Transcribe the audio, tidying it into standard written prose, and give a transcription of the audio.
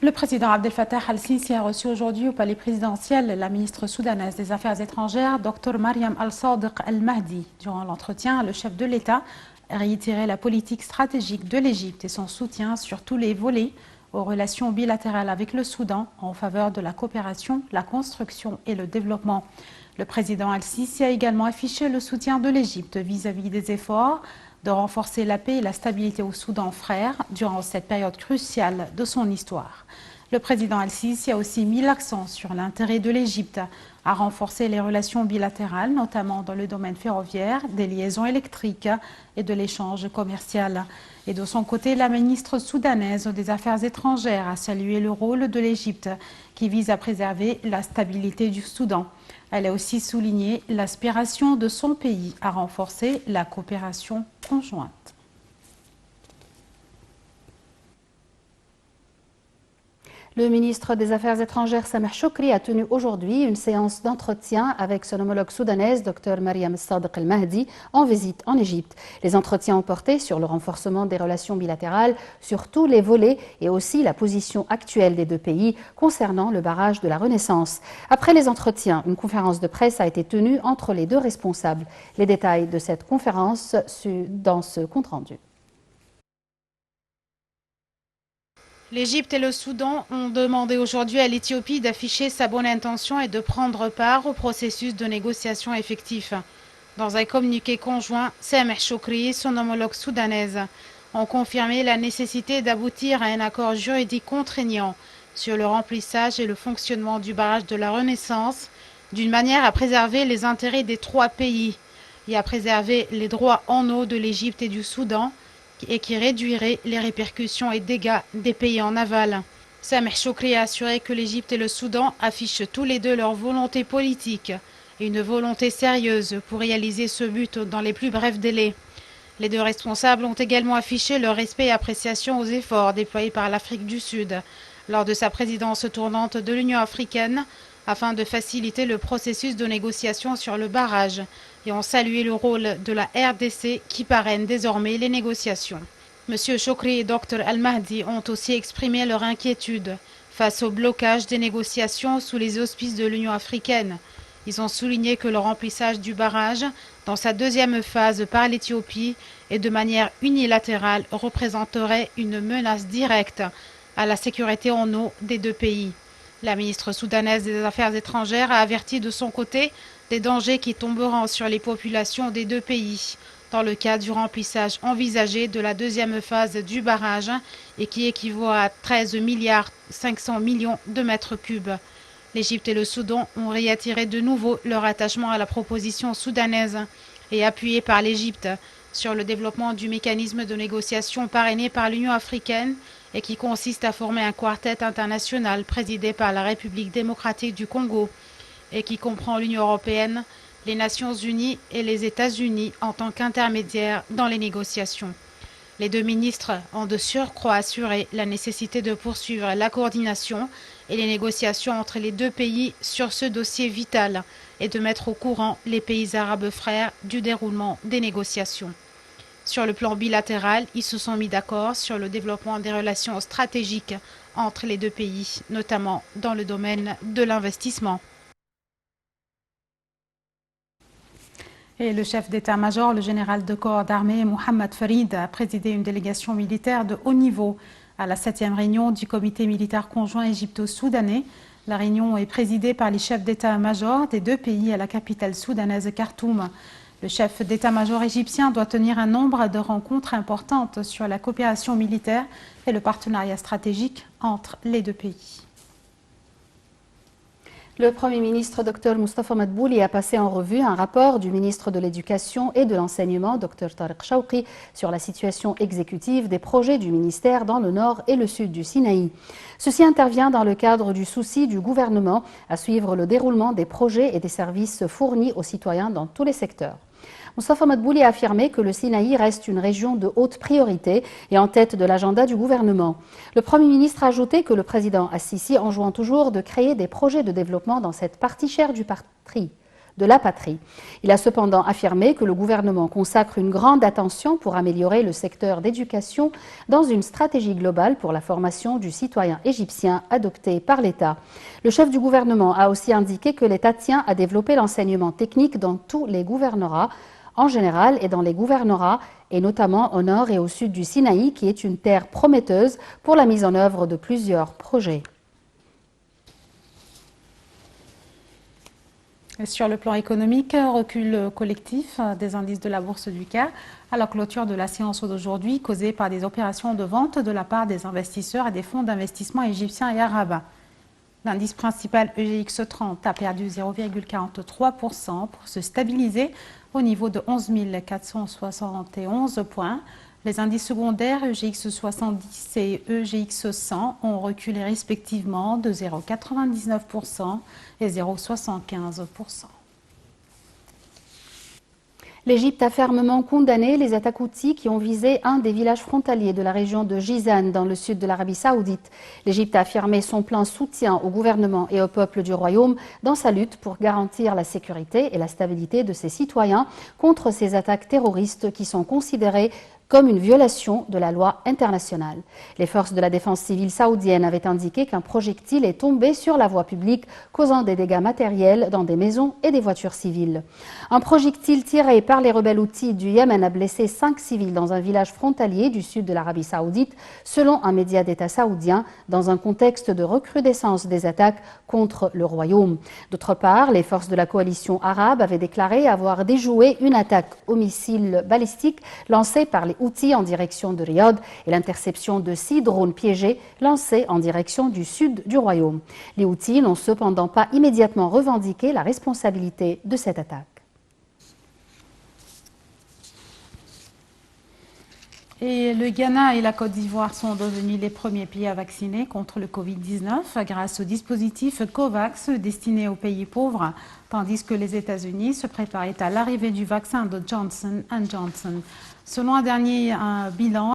Le président Abdel Fattah al-Sisi a reçu aujourd'hui au palais présidentiel la ministre soudanaise des Affaires étrangères, Dr Mariam al-Sadiq al-Mahdi. Durant l'entretien, le chef de l'État a réitéré la politique stratégique de l'Égypte et son soutien sur tous les volets aux relations bilatérales avec le Soudan en faveur de la coopération, la construction et le développement. Le président al-Sisi a également affiché le soutien de l'Égypte vis-à-vis des efforts de renforcer la paix et la stabilité au Soudan frère durant cette période cruciale de son histoire. Le président al-Sisi a aussi mis l'accent sur l'intérêt de l'Égypte à renforcer les relations bilatérales, notamment dans le domaine ferroviaire, des liaisons électriques et de l'échange commercial. Et de son côté, la ministre soudanaise des Affaires étrangères a salué le rôle de l'Égypte qui vise à préserver la stabilité du Soudan. Elle a aussi souligné l'aspiration de son pays à renforcer la coopération conjointe. Le ministre des Affaires étrangères Sameh Choukri a tenu aujourd'hui une séance d'entretien avec son homologue soudanaise Dr Mariam al-Sadiq al-Mahdi en visite en Égypte. Les entretiens ont porté sur le renforcement des relations bilatérales sur tous les volets et aussi la position actuelle des deux pays concernant le barrage de la Renaissance. Après les entretiens, une conférence de presse a été tenue entre les deux responsables. Les détails de cette conférence dans ce compte-rendu. L'Égypte et le Soudan ont demandé aujourd'hui à l'Éthiopie d'afficher sa bonne intention et de prendre part au processus de négociation effectif. Dans un communiqué conjoint, Sameh Choukri et son homologue soudanaise ont confirmé la nécessité d'aboutir à un accord juridique contraignant sur le remplissage et le fonctionnement du barrage de la Renaissance, d'une manière à préserver les intérêts des trois pays et à préserver les droits en eau de l'Égypte et du Soudan, et qui réduirait les répercussions et dégâts des pays en aval. Sameh Choukri a assuré que l'Égypte et le Soudan affichent tous les deux leur volonté politique et une volonté sérieuse pour réaliser ce but dans les plus brefs délais. Les deux responsables ont également affiché leur respect et appréciation aux efforts déployés par l'Afrique du Sud lors de sa présidence tournante de l'Union africaine afin de faciliter le processus de négociation sur le barrage et ont salué le rôle de la RDC qui parraine désormais les négociations. Monsieur Choukri et Dr Al-Mahdi ont aussi exprimé leur inquiétude face au blocage des négociations sous les auspices de l'Union africaine. Ils ont souligné que le remplissage du barrage dans sa deuxième phase par l'Éthiopie et de manière unilatérale représenterait une menace directe à la sécurité en eau des deux pays. La ministre soudanaise des Affaires étrangères a averti de son côté des dangers qui tomberont sur les populations des deux pays dans le cas du remplissage envisagé de la deuxième phase du barrage et qui équivaut à 13 milliards 500 millions de mètres cubes. L'Égypte et le Soudan ont réattiré de nouveau leur attachement à la proposition soudanaise et appuyé par l'Égypte sur le développement du mécanisme de négociation parrainé par l'Union africaine et qui consiste à former un quartet international présidé par la République démocratique du Congo et qui comprend l'Union européenne, les Nations unies et les États-Unis en tant qu'intermédiaires dans les négociations. Les deux ministres ont de surcroît assuré la nécessité de poursuivre la coordination et les négociations entre les deux pays sur ce dossier vital et de mettre au courant les pays arabes frères du déroulement des négociations. Sur le plan bilatéral, ils se sont mis d'accord sur le développement des relations stratégiques entre les deux pays, notamment dans le domaine de l'investissement. Et le chef d'état-major, le général de corps d'armée Mohamed Farid, a présidé une délégation militaire de haut niveau à la 7e réunion du comité militaire conjoint égypto-soudanais. La réunion est présidée par les chefs d'état-major des deux pays à la capitale soudanaise Khartoum. Le chef d'état-major égyptien doit tenir un nombre de rencontres importantes sur la coopération militaire et le partenariat stratégique entre les deux pays. Le Premier ministre Dr Moustapha Madbouli a passé en revue un rapport du ministre de l'Éducation et de l'Enseignement Dr Tariq Shawqi sur la situation exécutive des projets du ministère dans le nord et le sud du Sinaï. Ceci intervient dans le cadre du souci du gouvernement à suivre le déroulement des projets et des services fournis aux citoyens dans tous les secteurs. Moustapha Madbouli a affirmé que le Sinaï reste une région de haute priorité et en tête de l'agenda du gouvernement. Le Premier ministre a ajouté que le président Al-Sisi enjoint toujours de créer des projets de développement dans cette partie chère du patrie. de la patrie. Il a cependant affirmé que le gouvernement consacre une grande attention pour améliorer le secteur d'éducation dans une stratégie globale pour la formation du citoyen égyptien adoptée par l'État. Le chef du gouvernement a aussi indiqué que l'État tient à développer l'enseignement technique dans tous les gouvernorats en général et dans les gouvernorats, et notamment au nord et au sud du Sinaï, qui est une terre prometteuse pour la mise en œuvre de plusieurs projets. Et sur le plan économique, recul collectif des indices de la Bourse du Caire à la clôture de la séance d'aujourd'hui, causée par des opérations de vente de la part des investisseurs et des fonds d'investissement égyptiens et arabes. L'indice principal EGX 30 a perdu 0,43% pour se stabiliser au niveau de 11 471 points. Les indices secondaires EGX 70 et EGX 100 ont reculé respectivement de 0,99% et 0,75%. L'Égypte a fermement condamné les attaques houthis qui ont visé un des villages frontaliers de la région de Jizan, dans le sud de l'Arabie saoudite. L'Égypte a affirmé son plein soutien au gouvernement et au peuple du royaume dans sa lutte pour garantir la sécurité et la stabilité de ses citoyens contre ces attaques terroristes qui sont considérées comme une violation de la loi internationale. Les forces de la défense civile saoudienne avaient indiqué qu'un projectile est tombé sur la voie publique, causant des dégâts matériels dans des maisons et des voitures civiles. Un projectile tiré par les rebelles houthis du Yémen a blessé 5 civils dans un village frontalier du sud de l'Arabie saoudite, selon un média d'État saoudien, dans un contexte de recrudescence des attaques contre le royaume. D'autre part, les forces de la coalition arabe avaient déclaré avoir déjoué une attaque au missile balistique lancée par les Houthis en direction de Riyad et l'interception de 6 drones piégés lancés en direction du sud du royaume. Les Houthis n'ont cependant pas immédiatement revendiqué la responsabilité de cette attaque. Et le Ghana et la Côte d'Ivoire sont devenus les premiers pays à vacciner contre le Covid-19 grâce au dispositif COVAX destiné aux pays pauvres, tandis que les États-Unis se préparaient à l'arrivée du vaccin de Johnson & Johnson. Selon un dernier bilan,